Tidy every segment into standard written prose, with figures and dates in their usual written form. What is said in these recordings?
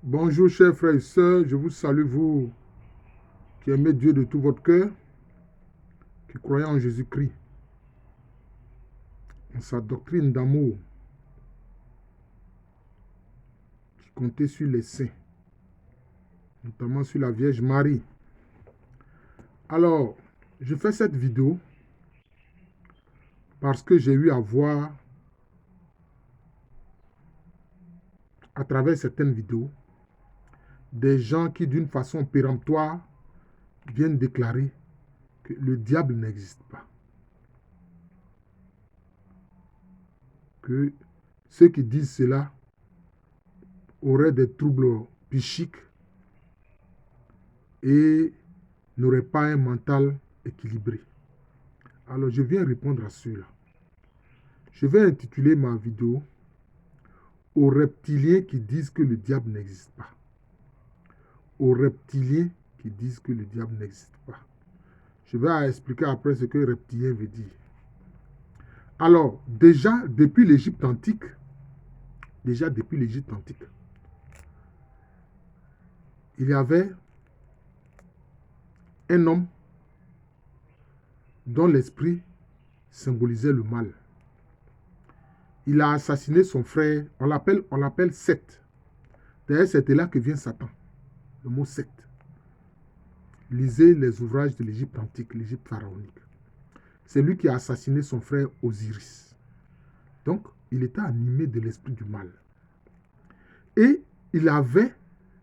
Bonjour chers frères et sœurs, je vous salue vous qui aimez Dieu de tout votre cœur, qui croyez en Jésus-Christ, en sa doctrine d'amour, qui comptez sur les saints, notamment sur la Vierge Marie. Alors, je fais cette vidéo parce que j'ai eu à voir à travers certaines vidéos des gens qui d'une façon péremptoire viennent déclarer que le diable n'existe pas. Que ceux qui disent cela auraient des troubles psychiques et n'auraient pas un mental équilibré. Alors je viens répondre à ceux-là. Je vais intituler ma vidéo aux reptiliens qui disent que le diable n'existe pas. Aux reptiliens qui disent que le diable n'existe pas. Je vais expliquer après ce que reptilien veut dire. Alors, déjà depuis l'Égypte antique, il y avait un homme dont l'esprit symbolisait le mal. Il a assassiné son frère, on l'appelle Seth. D'ailleurs, c'est de là que vient Satan, le mot Seth. Lisez les ouvrages de l'Égypte antique, l'Égypte pharaonique. C'est lui qui a assassiné son frère Osiris. Donc, il était animé de l'esprit du mal. Et il avait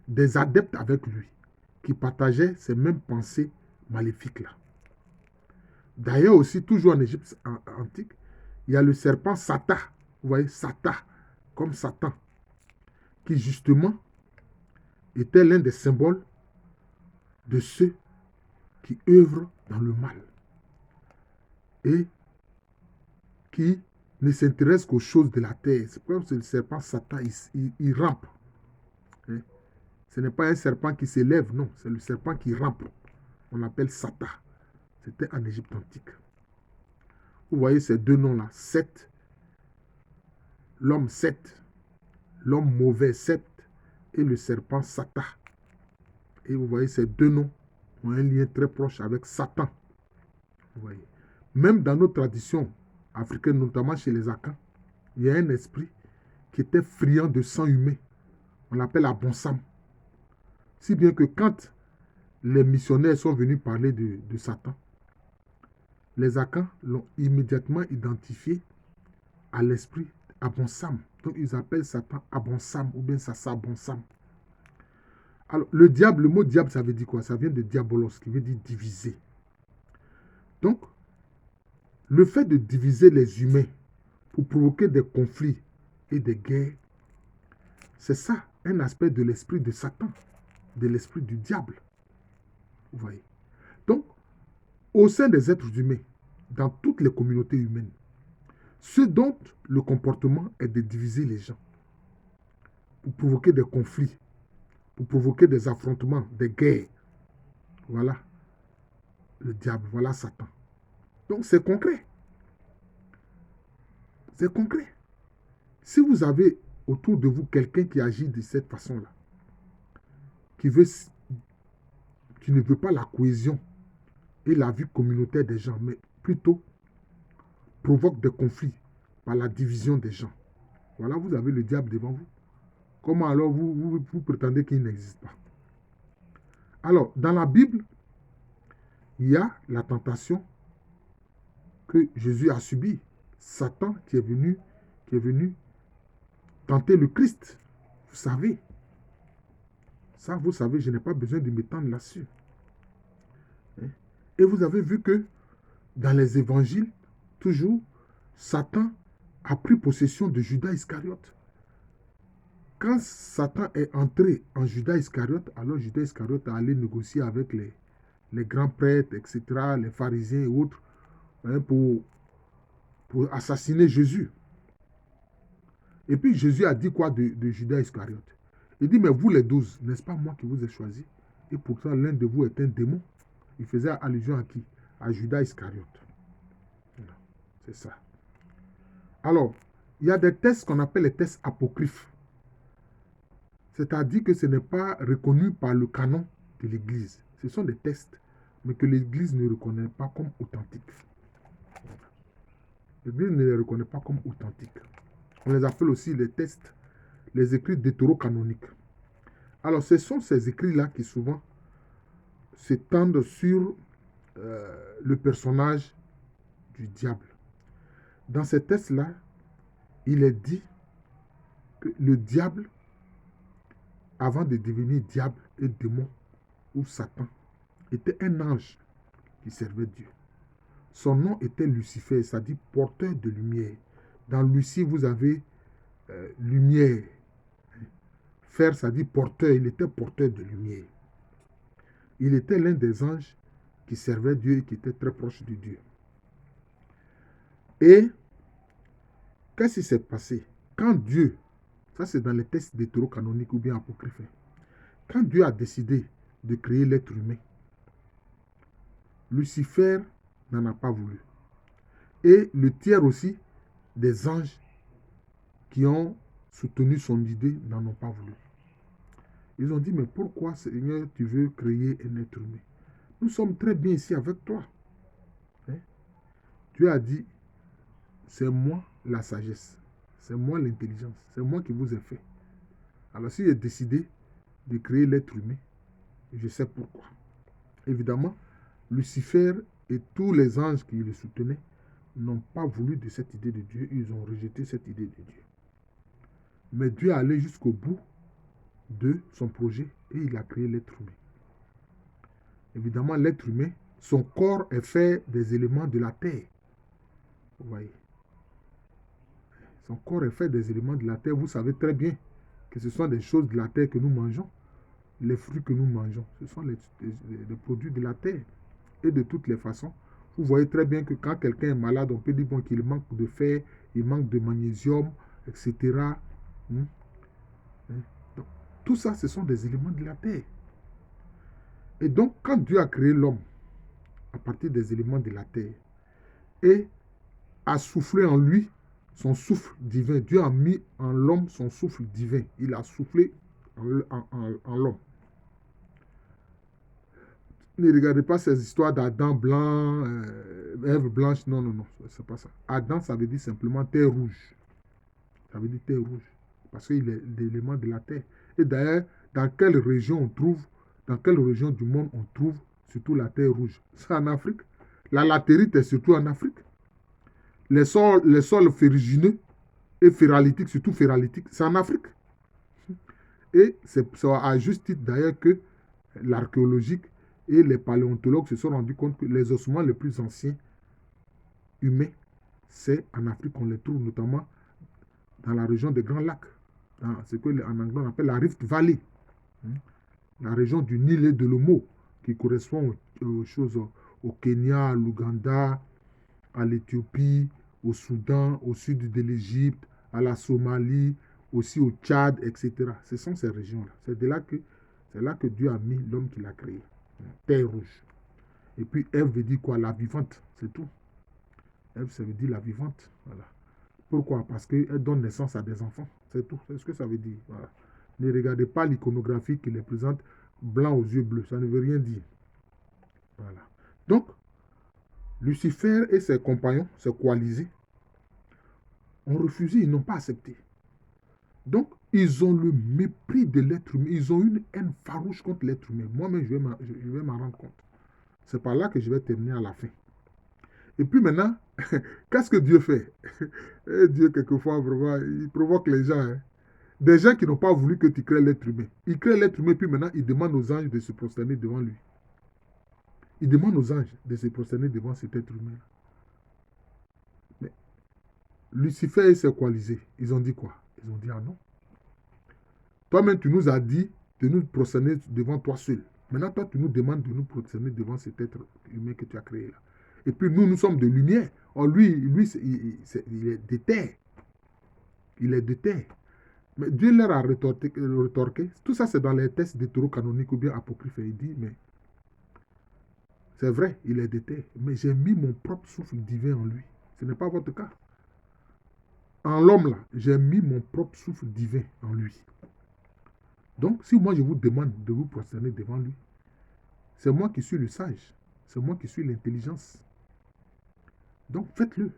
des adeptes avec lui qui partageaient ces mêmes pensées maléfiques-là. D'ailleurs aussi, toujours en Égypte antique, il y a le serpent Satan. Vous voyez, Satan, comme Satan, qui justement était l'un des symboles de ceux qui œuvrent dans le mal et qui ne s'intéressent qu'aux choses de la terre. C'est comme le serpent Satan, il rampe. Hein? Ce n'est pas un serpent qui s'élève, non, c'est le serpent qui rampe. On l'appelle Satan. C'était en Égypte antique. Vous voyez ces deux noms-là, Seth, l'homme Seth, l'homme mauvais Seth et le serpent Satan. Et vous voyez ces deux noms ont un lien très proche avec Satan. Vous voyez. Même dans nos traditions africaines, notamment chez les Akans, il y a un esprit qui était friand de sang humain. On l'appelle Abonsam. Si bien que quand les missionnaires sont venus parler de Satan, les Akans l'ont immédiatement identifié à l'esprit Abonsam. Donc ils appellent Satan Abonsam ou bien Sasa Abonsam. Alors le diable, le mot diable, ça veut dire quoi? Ça vient de diabolos, qui veut dire diviser. Donc, le fait de diviser les humains pour provoquer des conflits et des guerres, c'est ça, un aspect de l'esprit de Satan, de l'esprit du diable. Vous voyez. Donc, au sein des êtres humains, dans toutes les communautés humaines, ce dont le comportement est de diviser les gens, pour provoquer des conflits, pour provoquer des affrontements, des guerres. Voilà le diable, voilà Satan. Donc, c'est concret. C'est concret. Si vous avez autour de vous quelqu'un qui agit de cette façon-là, qui ne veut pas la cohésion et la vie communautaire des gens, mais plutôt provoque des conflits par la division des gens. Voilà, vous avez le diable devant vous. Comment alors vous prétendez qu'il n'existe pas? Alors, dans la Bible, il y a la tentation que Jésus a subie. Satan qui est venu tenter le Christ. Vous savez. Ça, vous savez, je n'ai pas besoin de m'étendre là-dessus. Et vous avez vu que dans les évangiles, toujours, Satan a pris possession de Judas Iscariote. Quand Satan est entré en Judas Iscariote, alors Judas Iscariote est allé négocier avec les grands prêtres, etc., les pharisiens et autres, hein, pour assassiner Jésus. Et puis Jésus a dit quoi de Judas Iscariote? Il dit, mais vous les 12, n'est-ce pas moi qui vous ai choisi? Et pourtant l'un de vous est un démon. Il faisait allusion à qui? À Judas Iscariote. C'est ça. Alors, il y a des tests qu'on appelle les tests apocryphes. C'est-à-dire que ce n'est pas reconnu par le canon de l'Église. Ce sont des textes, mais que l'Église ne reconnaît pas comme authentiques. L'Église ne les reconnaît pas comme authentiques. On les appelle aussi les textes, les écrits deutérocanoniques. Alors, ce sont ces écrits-là qui souvent s'étendent sur le personnage du diable. Dans ces textes-là, il est dit que le diable, avant de devenir diable et démon ou Satan, était un ange qui servait Dieu. Son nom était Lucifer, c'est-à-dire porteur de lumière. Dans Lucie, vous avez lumière. Fer, c'est-à-dire porteur, il était porteur de lumière. Il était l'un des anges qui servait Dieu et qui était très proche de Dieu. Et qu'est-ce qui s'est passé? Quand Dieu, ça c'est dans les textes deutérocanoniques ou bien apocryphes, quand Dieu a décidé de créer l'être humain, Lucifer n'en a pas voulu. Et le tiers aussi des anges qui ont soutenu son idée n'en ont pas voulu. Ils ont dit, mais pourquoi Seigneur, tu veux créer un être humain? Nous sommes très bien ici avec toi. Hein? Dieu a dit, c'est moi la sagesse, c'est moi l'intelligence, c'est moi qui vous ai fait. Alors si j'ai décidé de créer l'être humain, je sais pourquoi. Évidemment, Lucifer et tous les anges qui le soutenaient n'ont pas voulu de cette idée de Dieu, ils ont rejeté cette idée de Dieu. Mais Dieu est allé jusqu'au bout de son projet et il a créé l'être humain. Évidemment, l'être humain, son corps est fait des éléments de la terre. Vous voyez. Son corps est fait des éléments de la terre. Vous savez très bien que ce sont des choses de la terre que nous mangeons. Les fruits que nous mangeons, ce sont les produits de la terre. Et de toutes les façons, vous voyez très bien que quand quelqu'un est malade, on peut dire bon, qu'il manque de fer, il manque de magnésium, etc. Donc, tout ça, ce sont des éléments de la terre. Et donc, quand Dieu a créé l'homme à partir des éléments de la terre et a soufflé en lui son souffle divin, Dieu a mis en l'homme son souffle divin. Il a soufflé en l'homme. Ne regardez pas ces histoires d'Adam blanc, Ève blanche. Non, non, non, c'est pas ça. Adam, ça veut dire simplement terre rouge. Ça veut dire terre rouge. Parce qu'il est l'élément de la terre. Et d'ailleurs, dans quelle région on trouve, dans quelle région du monde on trouve surtout la terre rouge? C'est en Afrique. La latérite est surtout en Afrique. Les sols ferrugineux et ferralitiques, surtout ferralitiques, c'est en Afrique. Et c'est à juste titre d'ailleurs que l'archéologique et les paléontologues se sont rendus compte que les ossements les plus anciens humains, c'est en Afrique qu'on les trouve, notamment dans la région des Grands Lacs, dans ce qu'en anglais on appelle la Rift Valley, la région du Nil et de l'Omo, qui correspond aux choses au Kenya, à l'Ouganda, à l'Éthiopie, au Soudan, au sud de l'Égypte, à la Somalie, aussi au Tchad, etc. Ce sont ces régions-là. C'est là que Dieu a mis l'homme qu'il a créé. Terre rouge. Et puis Ève veut dire quoi? La vivante, c'est tout. Ève, ça veut dire la vivante. Voilà. Pourquoi? Parce qu'elle donne naissance à des enfants. C'est tout. C'est ce que ça veut dire. Voilà. Ne regardez pas l'iconographie qui les présente blanc aux yeux bleus. Ça ne veut rien dire. Voilà. Donc, Lucifer et ses compagnons, ses coalisés, ont refusé, ils n'ont pas accepté. Donc, ils ont le mépris de l'être humain. Ils ont une haine farouche contre l'être humain. Moi-même, je vais m'en rendre compte. C'est par là que je vais terminer à la fin. Et puis maintenant, qu'est-ce que Dieu fait? Et Dieu, quelquefois, vraiment, il provoque les gens. Hein. Des gens qui n'ont pas voulu que tu crées l'être humain. Il crée l'être humain, puis maintenant, il demande aux anges de se prosterner devant lui. Il demande aux anges de se prosterner devant cet être humain. Mais Lucifer et ses coalisés, ils ont dit quoi? Ils ont dit, ah non. Toi-même, tu nous as dit de nous prosterner devant toi seul. Maintenant, toi, tu nous demandes de nous prosterner devant cet être humain que tu as créé là. Et puis, nous sommes de lumière. Or, lui il est de terre. Il est de terre. Mais Dieu leur a retorqué. Tout ça, c'est dans les textes deutérocanoniques ou bien apocryphes. Il dit, mais c'est vrai, il est de terre. Mais j'ai mis mon propre souffle divin en lui. Ce n'est pas votre cas. En l'homme, là, j'ai mis mon propre souffle divin en lui. Donc, si moi je vous demande de vous prosterner devant lui, c'est moi qui suis le sage. C'est moi qui suis l'intelligence. Donc, faites-le.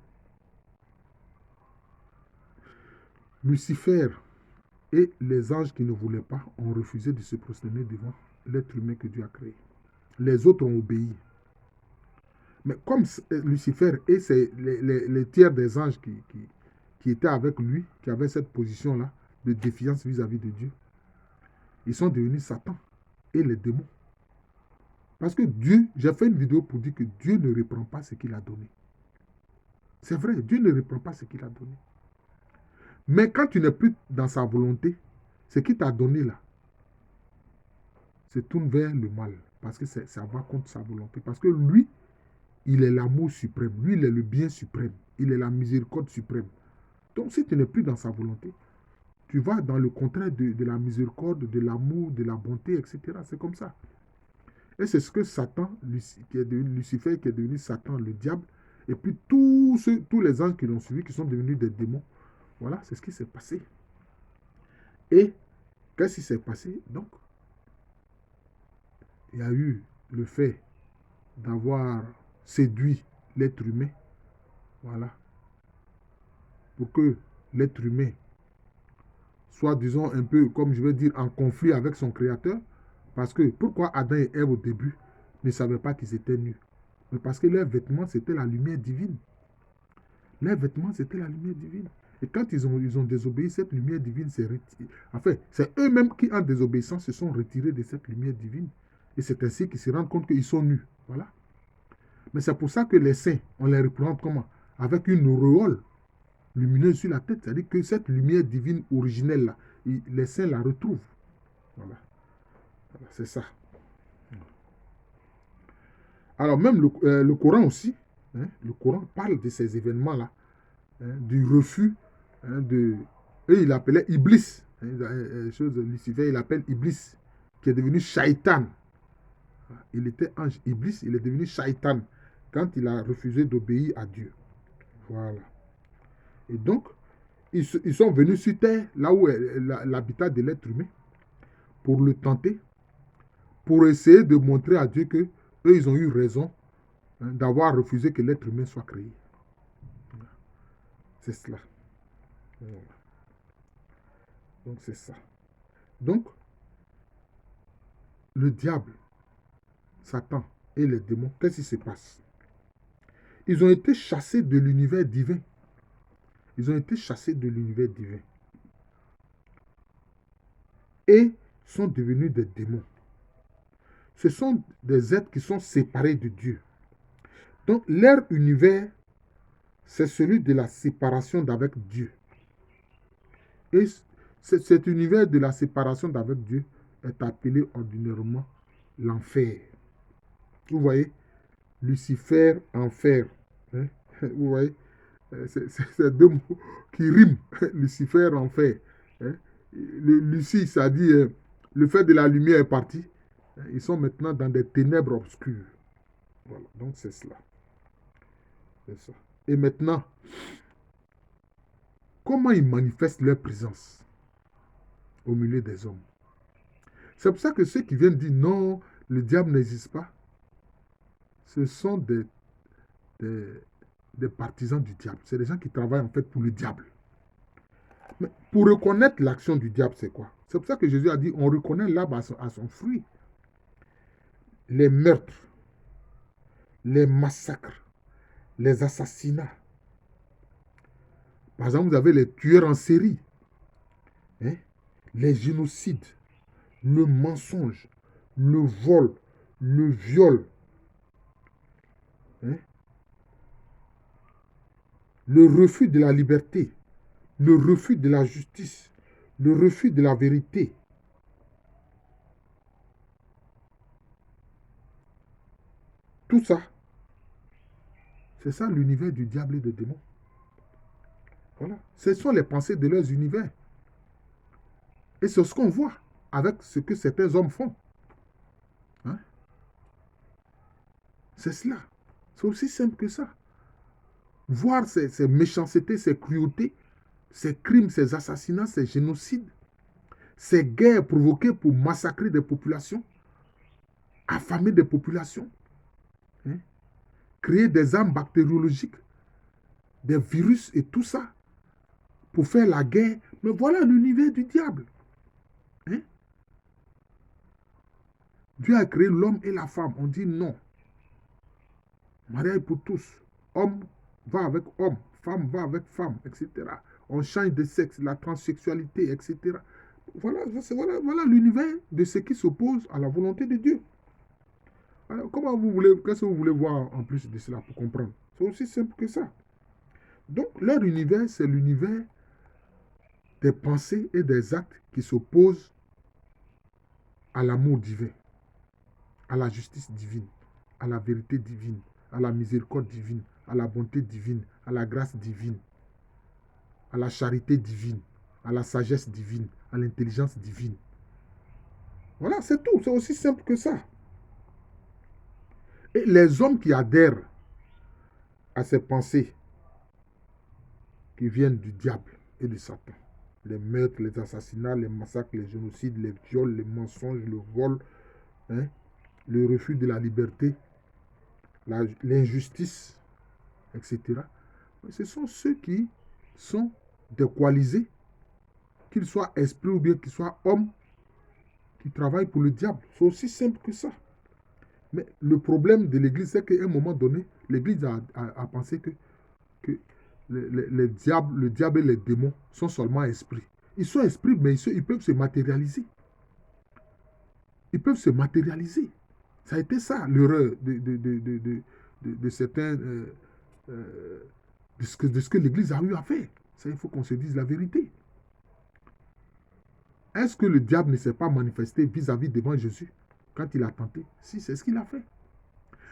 Lucifer et les anges qui ne voulaient pas ont refusé de se prosterner devant l'être humain que Dieu a créé. Les autres ont obéi. Mais comme Lucifer et les tiers des anges qui étaient avec lui, qui avaient cette position-là de défiance vis-à-vis de Dieu, ils sont devenus Satan et les démons. Parce que Dieu, j'ai fait une vidéo pour dire que Dieu ne reprend pas ce qu'il a donné. C'est vrai, Dieu ne reprend pas ce qu'il a donné. Mais quand tu n'es plus dans sa volonté, ce qu'il t'a donné là, se tourne vers le mal. Parce que ça va contre sa volonté. Parce que lui, il est l'amour suprême. Lui, il est le bien suprême. Il est la miséricorde suprême. Donc, si tu n'es plus dans sa volonté, tu vas dans le contraire de la miséricorde, de l'amour, de la bonté, etc. C'est comme ça. Et c'est ce que Satan, qui est devenu Lucifer, qui est devenu Satan, le diable, et puis tous les anges qui l'ont suivi, qui sont devenus des démons. Voilà, c'est ce qui s'est passé. Et qu'est-ce qui s'est passé? Donc, il y a eu le fait d'avoir séduit l'être humain. Voilà. Pour que l'être humain soit, disons, un peu, comme je vais dire, en conflit avec son créateur. Parce que pourquoi Adam et Ève au début ne savaient pas qu'ils étaient nus? Mais parce que leurs vêtements, c'était la lumière divine. Leurs vêtements, c'était la lumière divine. Et quand ils ont désobéi, cette lumière divine s'est retirée. Enfin, c'est eux-mêmes qui, en désobéissant, se sont retirés de cette lumière divine. Et c'est ainsi qu'ils se rendent compte qu'ils sont nus. Voilà. Mais c'est pour ça que les saints, on les représente comment? Avec une auréole lumineuse sur la tête. C'est-à-dire que cette lumière divine originelle-là, les saints la retrouvent. Voilà. Voilà, c'est ça. Alors même le Coran aussi, hein, le Coran parle de ces événements-là, hein, du refus de... Et il appelait Iblis, hein, Lucifer, il appelle Iblis, qui est devenu Shaitan. Il était ange Iblis, il est devenu Shaitan quand il a refusé d'obéir à Dieu. Voilà. Et donc, ils sont venus sur terre, là où est l'habitat de l'être humain, pour le tenter, pour essayer de montrer à Dieu que eux, ils ont eu raison, hein, d'avoir refusé que l'être humain soit créé. C'est cela. Voilà. Donc, c'est ça. Donc, le diable, Satan et les démons, qu'est-ce qui se passe? Ils ont été chassés de l'univers divin. Ils ont été chassés de l'univers divin. Et sont devenus des démons. Ce sont des êtres qui sont séparés de Dieu. Donc, leur univers, c'est celui de la séparation d'avec Dieu. Et cet univers de la séparation d'avec Dieu est appelé ordinairement l'enfer. Vous voyez, Lucifer, enfer. Hein? Vous voyez, c'est deux mots qui riment. Lucifer, enfer. Hein? Lucie, ça dit, le fait de la lumière est parti. Ils sont maintenant dans des ténèbres obscures. Voilà, donc c'est cela. C'est ça. Et maintenant, comment ils manifestent leur présence au milieu des hommes? C'est pour ça que ceux qui viennent dire non, le diable n'existe pas, ce sont des partisans du diable. C'est des gens qui travaillent en fait pour le diable. Mais pour reconnaître l'action du diable, c'est quoi? C'est pour ça que Jésus a dit, on reconnaît l'arbre à son fruit. Les meurtres, les massacres, les assassinats. Par exemple, vous avez les tueurs en série, hein, les génocides, le mensonge, le vol, le viol, hein, le refus de la liberté, le refus de la justice, le refus de la vérité. Tout ça, c'est ça l'univers du diable et des démons. Voilà. Ce sont les pensées de leurs univers. Et c'est ce qu'on voit avec ce que certains hommes font. Hein? C'est cela. C'est aussi simple que ça. Voir ces méchancetés, ces cruautés, ces crimes, ces assassinats, ces génocides, ces guerres provoquées pour massacrer des populations, affamer des populations, hein, créer des armes bactériologiques, des virus et tout ça, pour faire la guerre. Mais voilà l'univers du diable. Hein? Dieu a créé l'homme et la femme. On dit non. Mariage pour tous. Homme va avec homme, femme va avec femme, etc. On change de sexe, la transsexualité, etc. Voilà l'univers de ce qui s'oppose à la volonté de Dieu. Alors, qu'est-ce que vous voulez voir en plus de cela pour comprendre? C'est aussi simple que ça. Donc, leur univers, c'est l'univers des pensées et des actes qui s'opposent à l'amour divin, à la justice divine, à la vérité divine, à la miséricorde divine, à la bonté divine, à la grâce divine, à la charité divine, à la sagesse divine, à l'intelligence divine. Voilà, c'est tout. C'est aussi simple que ça. Et les hommes qui adhèrent à ces pensées qui viennent du diable et de Satan, les meurtres, les assassinats, les massacres, les génocides, les viols, les mensonges, le vol, hein, le refus de la liberté, l'injustice, etc. Ce sont ceux qui sont des coalisés, qu'ils soient esprits ou bien qu'ils soient hommes, qui travaillent pour le diable. C'est aussi simple que ça. Mais le problème de l'Église, c'est qu'à un moment donné, l'Église a pensé que le diable et les démons sont seulement esprits. Ils sont esprits, mais ils peuvent se matérialiser. Ils peuvent se matérialiser. Ça a été ça, l'erreur de certains, de ce que l'Église a eu à faire. Ça, il faut qu'on se dise la vérité. Est-ce que le diable ne s'est pas manifesté vis-à-vis devant Jésus quand il a tenté? Si, c'est ce qu'il a fait.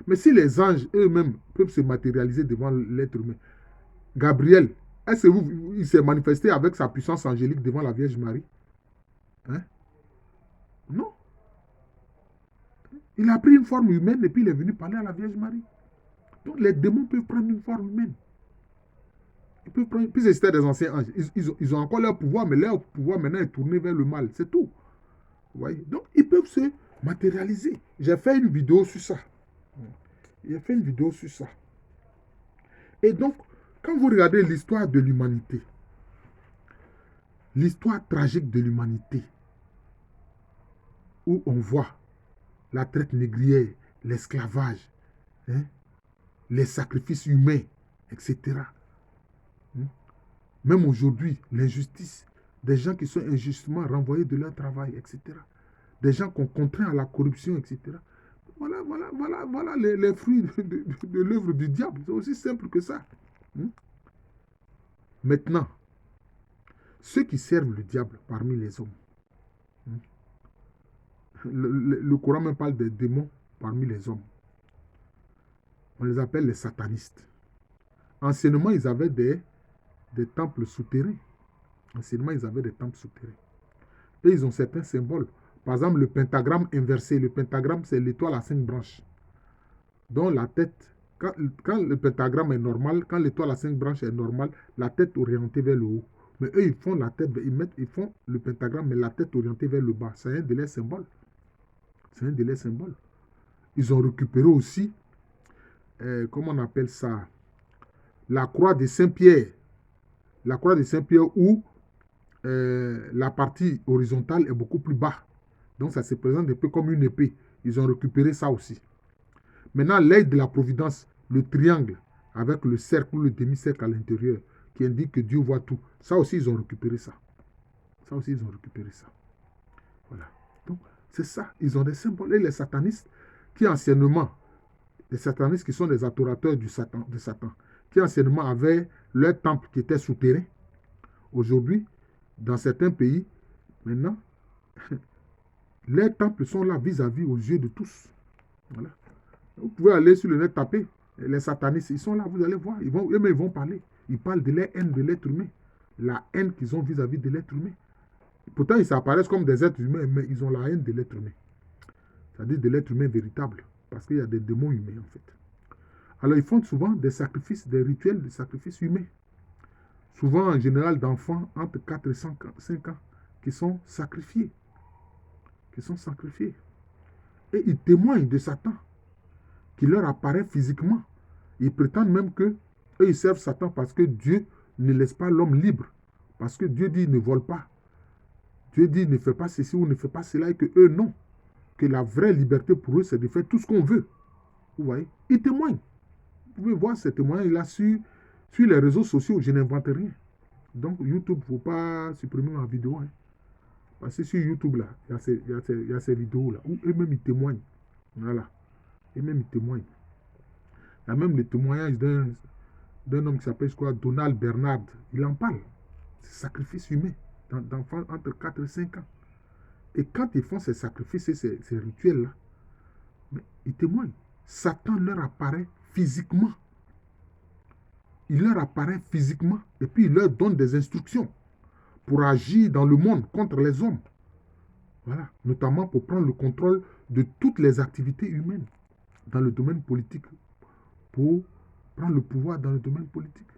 Mais si les anges eux-mêmes peuvent se matérialiser devant l'être humain, Gabriel, est-ce qu'il s'est manifesté avec sa puissance angélique devant la Vierge Marie? Hein? Non. Il a pris une forme humaine et puis il est venu parler à la Vierge Marie. Donc les démons peuvent prendre une forme humaine. Ils peuvent prendre... Puis c'était des anciens anges. Ils ont encore leur pouvoir, mais leur pouvoir maintenant est tourné vers le mal. C'est tout. Vous voyez? Donc ils peuvent se matérialiser. J'ai fait une vidéo sur ça. J'ai fait une vidéo sur ça. Et donc, quand vous regardez l'histoire de l'humanité, l'histoire tragique de l'humanité, où on voit la traite négrière, l'esclavage, hein, les sacrifices humains, etc. Même aujourd'hui, l'injustice, des gens qui sont injustement renvoyés de leur travail, etc. Des gens qu'on contraint à la corruption, etc. Voilà les fruits de l'œuvre du diable. C'est aussi simple que ça. Maintenant, ceux qui servent le diable parmi les hommes, le Coran même parle des démons parmi les hommes. On les appelle les satanistes. Anciennement, ils avaient des temples souterrains. Anciennement, ils avaient des temples souterrains. Et ils ont certains symboles. Par exemple, le pentagramme inversé. Le pentagramme, c'est l'étoile à 5 branches. Dont la tête, quand le pentagramme est normal, quand l'étoile à 5 branches est normale, la tête orientée vers le haut. Mais eux, ils font la tête, ils font le pentagramme, mais la tête orientée vers le bas. C'est un de leurs symboles. C'est un de leurs symboles. Ils ont récupéré aussi, comment on appelle ça, la croix de Saint-Pierre. La croix de Saint-Pierre où la partie horizontale est beaucoup plus bas. Donc ça se présente un peu comme une épée. Ils ont récupéré ça aussi. Maintenant, l'aide de la providence, le triangle avec le cercle ou le demi-cercle à l'intérieur qui indique que Dieu voit tout. Ça aussi, ils ont récupéré ça. Ça aussi, ils ont récupéré ça. Voilà. Donc, c'est ça. Ils ont des symboles. Et les satanistes qui anciennement, les satanistes qui sont des adorateurs de Satan, qui anciennement avaient leur temple qui était souterrain, aujourd'hui, dans certains pays, maintenant, les temples sont là vis-à-vis aux yeux de tous. Voilà. Vous pouvez aller sur le net taper. Les satanistes, ils sont là, vous allez voir. Ils vont parler. Ils parlent de leur haine de l'être humain. La haine qu'ils ont vis-à-vis de l'être humain. Pourtant, ils s'apparaissent comme des êtres humains, mais ils ont la haine de l'être humain. C'est-à-dire de l'être humain véritable. Parce qu'il y a des démons humains, en fait. Alors, ils font souvent des sacrifices, des rituels de sacrifices humains. Souvent, en général, d'enfants entre 4 et 5 ans qui sont sacrifiés. Qui sont sacrifiés. Et ils témoignent de Satan, qui leur apparaît physiquement. Ils prétendent même que eux, ils servent Satan parce que Dieu ne laisse pas l'homme libre. Parce que Dieu dit, ne vole pas. Dieu dit, ne fais pas ceci ou ne fais pas cela. Et que eux, non. Que la vraie liberté pour eux, c'est de faire tout ce qu'on veut. Vous voyez? Ils témoignent. Vous pouvez voir ces témoignages-là sur les réseaux sociaux. Je n'invente rien. Donc, YouTube, il ne faut pas supprimer ma vidéo. Hein. Parce que sur YouTube, là, il y a ces vidéos-là où eux-mêmes, ils témoignent. Voilà. Eux-mêmes, ils témoignent. Il y a même le témoignage d'un homme qui s'appelle, je crois, Donald Bernard. Il en parle. C'est sacrifice humain d'enfants entre 4 et 5 ans. Et quand ils font ces sacrifices et ces rituels-là, ils témoignent. Satan leur apparaît physiquement. Il leur apparaît physiquement et puis il leur donne des instructions pour agir dans le monde contre les hommes. Voilà. Notamment pour prendre le contrôle de toutes les activités humaines dans le domaine politique. Pour prendre le pouvoir dans le domaine politique.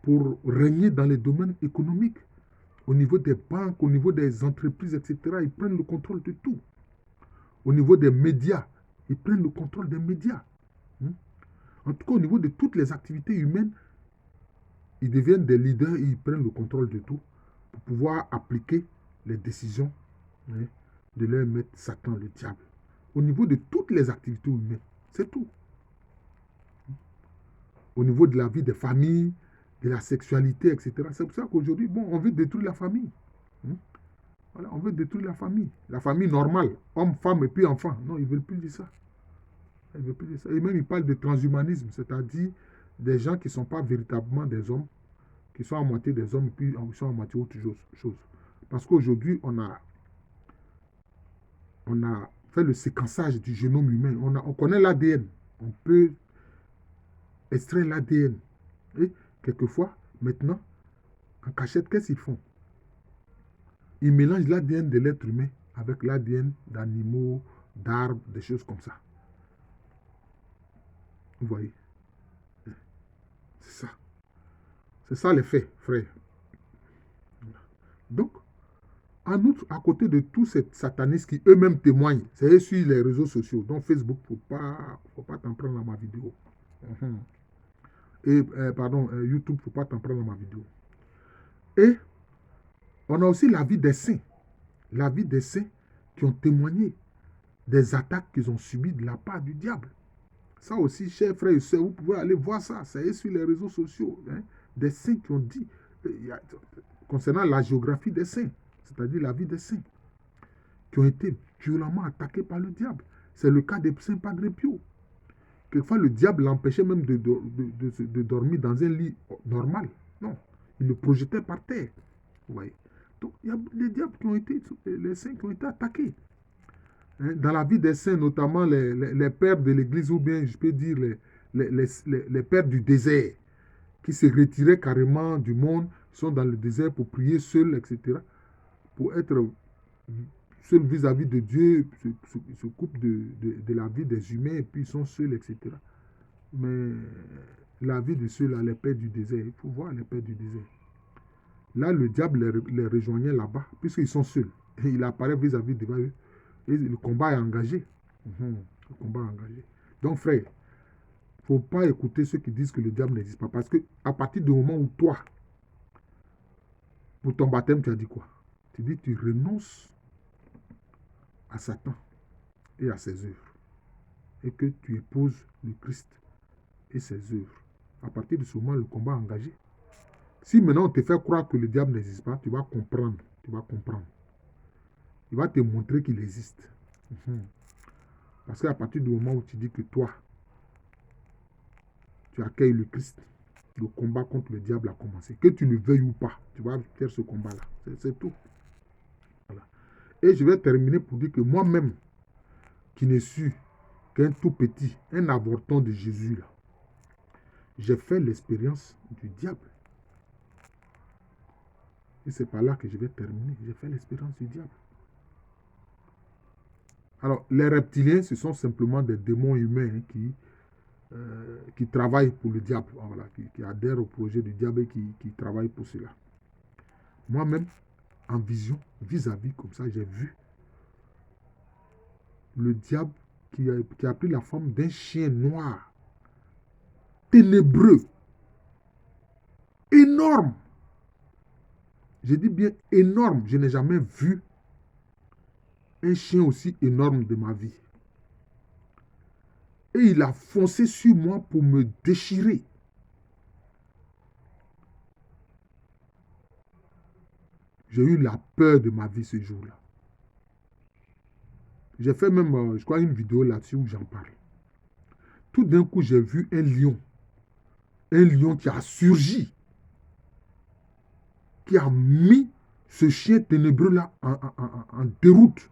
Pour régner dans les domaines économiques. Au niveau des banques, au niveau des entreprises, etc. Ils prennent le contrôle de tout. Au niveau des médias, ils prennent le contrôle des médias. En tout cas, au niveau de toutes les activités humaines, ils deviennent des leaders et ils prennent le contrôle de tout pour pouvoir appliquer les décisions de leur maître Satan, le diable. Au niveau de toutes les activités humaines, c'est tout. Au niveau de la vie des familles, de la sexualité, etc. C'est pour ça qu'aujourd'hui, bon, on veut détruire la famille. Voilà, on veut détruire la famille. La famille normale, homme, femme et puis enfant. Non, ils ne veulent plus dire ça. Ils ne veulent plus dire ça. Et même, ils parlent de transhumanisme, c'est-à-dire des gens qui ne sont pas véritablement des hommes, qui sont à moitié des hommes et puis qui sont à moitié autre chose. Parce qu'aujourd'hui, on a fait le séquençage du génome humain. On connaît l'ADN. On peut extraire l'ADN. Et quelquefois, maintenant, en cachette, qu'est-ce qu'ils font? Ils mélangent l'ADN de l'être humain avec l'ADN d'animaux, d'arbres, des choses comme ça. Vous voyez? C'est ça. C'est ça les faits, frère. Donc, en outre, à côté de tous ces satanistes qui eux-mêmes témoignent, c'est sur les réseaux sociaux, donc Facebook, il ne faut pas t'en prendre dans ma vidéo. Et, YouTube, il ne faut pas t'en prendre dans ma vidéo. Et on a aussi la vie des saints. La vie des saints qui ont témoigné des attaques qu'ils ont subies de la part du diable. Ça aussi, chers frères et sœurs, vous pouvez aller voir ça. C'est sur les réseaux sociaux. Des saints qui ont dit, concernant la géographie des saints, c'est-à-dire la vie des saints, qui ont été violemment attaqués par le diable. C'est le cas de Saint Padre Pio. Quelquefois, le diable l'empêchait même de dormir dans un lit normal. Non, il le projetait par terre. Vous voyez. Donc, il y a les diables qui ont été, les saints qui ont été attaqués. Dans la vie des saints, notamment les pères de l'église, ou bien, je peux dire, les pères du désert, qui se retiraient carrément du monde, sont dans le désert pour prier seuls, etc. Pour être seuls vis-à-vis de Dieu, se coupent de la vie des humains, et puis ils sont seuls, etc. Mais la vie de ceux-là, les pères du désert, il faut voir les pères du désert. Là, le diable les rejoignait là-bas, puisqu'ils sont seuls. Et il apparaît vis-à-vis de eux. Et le combat est engagé. Le combat est engagé. Donc, frère, il ne faut pas écouter ceux qui disent que le diable n'existe pas. Parce qu'à partir du moment où toi, pour ton baptême, tu as dit quoi? Tu dis tu renonces à Satan et à ses œuvres. Et que tu épouses le Christ et ses œuvres. À partir de ce moment, le combat est engagé. Si maintenant on te fait croire que le diable n'existe pas, tu vas comprendre. Tu vas comprendre. Il va te montrer qu'il existe. Parce qu'à partir du moment où tu dis que toi, tu accueilles le Christ, le combat contre le diable a commencé. Que tu le veuilles ou pas, tu vas faire ce combat-là. C'est tout. Voilà. Et je vais terminer pour dire que moi-même, qui ne suis qu'un tout petit, un avorton de Jésus, là, j'ai fait l'expérience du diable. Et c'est par là que je vais terminer. J'ai fait l'expérience du diable. Alors, les reptiliens, ce sont simplement des démons humains qui travaillent pour le diable, voilà, qui adhèrent au projet du diable et qui travaillent pour cela. Moi-même, en vision, vis-à-vis, comme ça, j'ai vu le diable qui a pris la forme d'un chien noir, ténébreux, énorme. Je dis bien énorme. Je n'ai jamais vu un chien aussi énorme de ma vie. Et il a foncé sur moi pour me déchirer. J'ai eu la peur de ma vie ce jour-là. J'ai fait même, je crois, une vidéo là-dessus où j'en parle. Tout d'un coup, j'ai vu un lion. Un lion qui a surgi. Qui a mis ce chien ténébreux-là en déroute.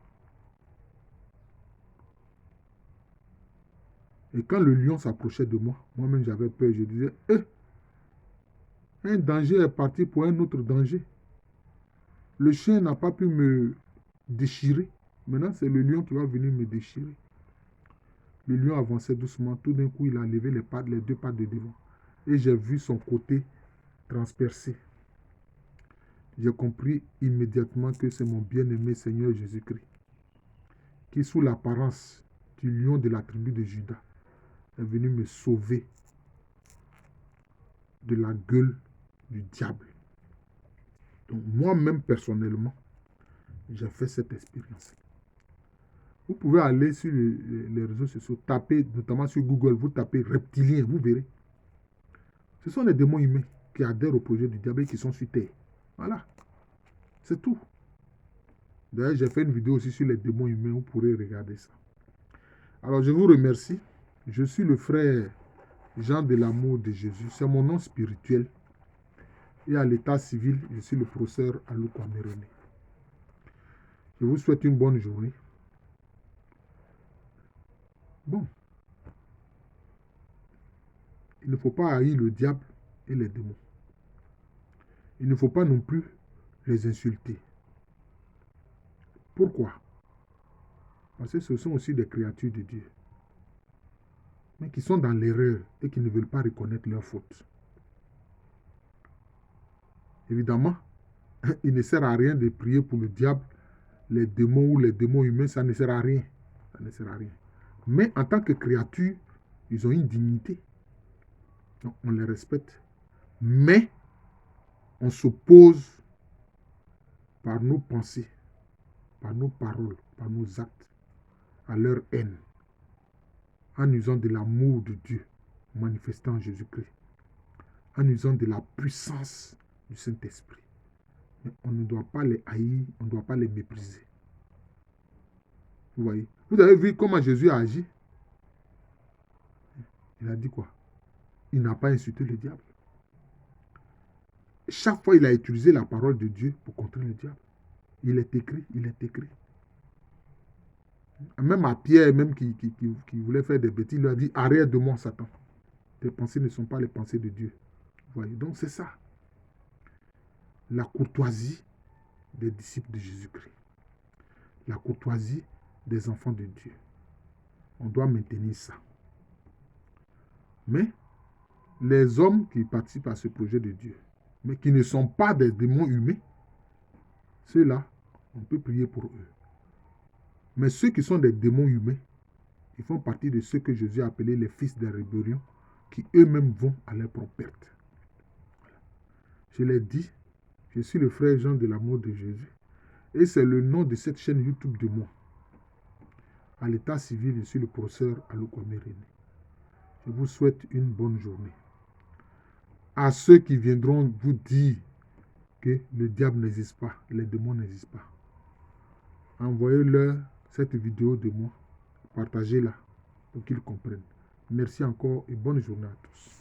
Et quand le lion s'approchait de moi, moi-même j'avais peur. Je disais, un danger est parti pour un autre danger. Le chien n'a pas pu me déchirer. Maintenant, c'est le lion qui va venir me déchirer. Le lion avançait doucement. Tout d'un coup, il a levé les deux pattes de devant. Et j'ai vu son côté transpercé. J'ai compris immédiatement que c'est mon bien-aimé Seigneur Jésus-Christ, qui, sous l'apparence du lion de la tribu de Juda, est venu me sauver de la gueule du diable. Donc, moi-même, personnellement, j'ai fait cette expérience. Vous pouvez aller sur les réseaux sociaux, taper, notamment sur Google, vous tapez reptilien, vous verrez. Ce sont les démons humains qui adhèrent au projet du diable et qui sont sur terre. Voilà. C'est tout. D'ailleurs, j'ai fait une vidéo aussi sur les démons humains, vous pourrez regarder ça. Alors, je vous remercie. Je suis le frère Jean de l'amour de Jésus. C'est mon nom spirituel. Et à l'état civil, je suis le professeur Alou Kwame René. Je vous souhaite une bonne journée. Bon. Il ne faut pas haïr le diable et les démons. Il ne faut pas non plus les insulter. Pourquoi? Parce que ce sont aussi des créatures de Dieu, mais qui sont dans l'erreur et qui ne veulent pas reconnaître leur faute. Évidemment, il ne sert à rien de prier pour le diable, les démons ou les démons humains, ça ne sert à rien. Ça ne sert à rien. Mais en tant que créatures, ils ont une dignité. Donc, on les respecte. Mais on s'oppose par nos pensées, par nos paroles, par nos actes, à leur haine, en usant de l'amour de Dieu, manifestant Jésus-Christ, en usant de la puissance du Saint-Esprit. Mais on ne doit pas les haïr, on ne doit pas les mépriser. Vous voyez? Vous avez vu comment Jésus a agi? Il a dit quoi? Il n'a pas insulté le diable. Chaque fois, il a utilisé la parole de Dieu pour contrer le diable. Il est écrit, il est écrit. Même à Pierre, même qui voulait faire des bêtises, il lui a dit, arrête de moi, Satan. Tes pensées ne sont pas les pensées de Dieu. Vous voyez? Donc c'est ça. La courtoisie des disciples de Jésus-Christ. La courtoisie des enfants de Dieu. On doit maintenir ça. Mais les hommes qui participent à ce projet de Dieu, mais qui ne sont pas des démons humains, ceux-là, on peut prier pour eux. Mais ceux qui sont des démons humains, ils font partie de ceux que Jésus a appelés les fils de rébellion, qui eux-mêmes vont à leur propre perte. Voilà. Je l'ai dit, je suis le frère Jean de l'amour de Jésus. Et c'est le nom de cette chaîne YouTube de moi. À l'état civil, je suis le professeur Alou Kwame René. Je vous souhaite une bonne journée. À ceux qui viendront vous dire que le diable n'existe pas, les démons n'existent pas, envoyez-leur cette vidéo de moi, partagez-la pour qu'ils comprennent. Merci encore et bonne journée à tous.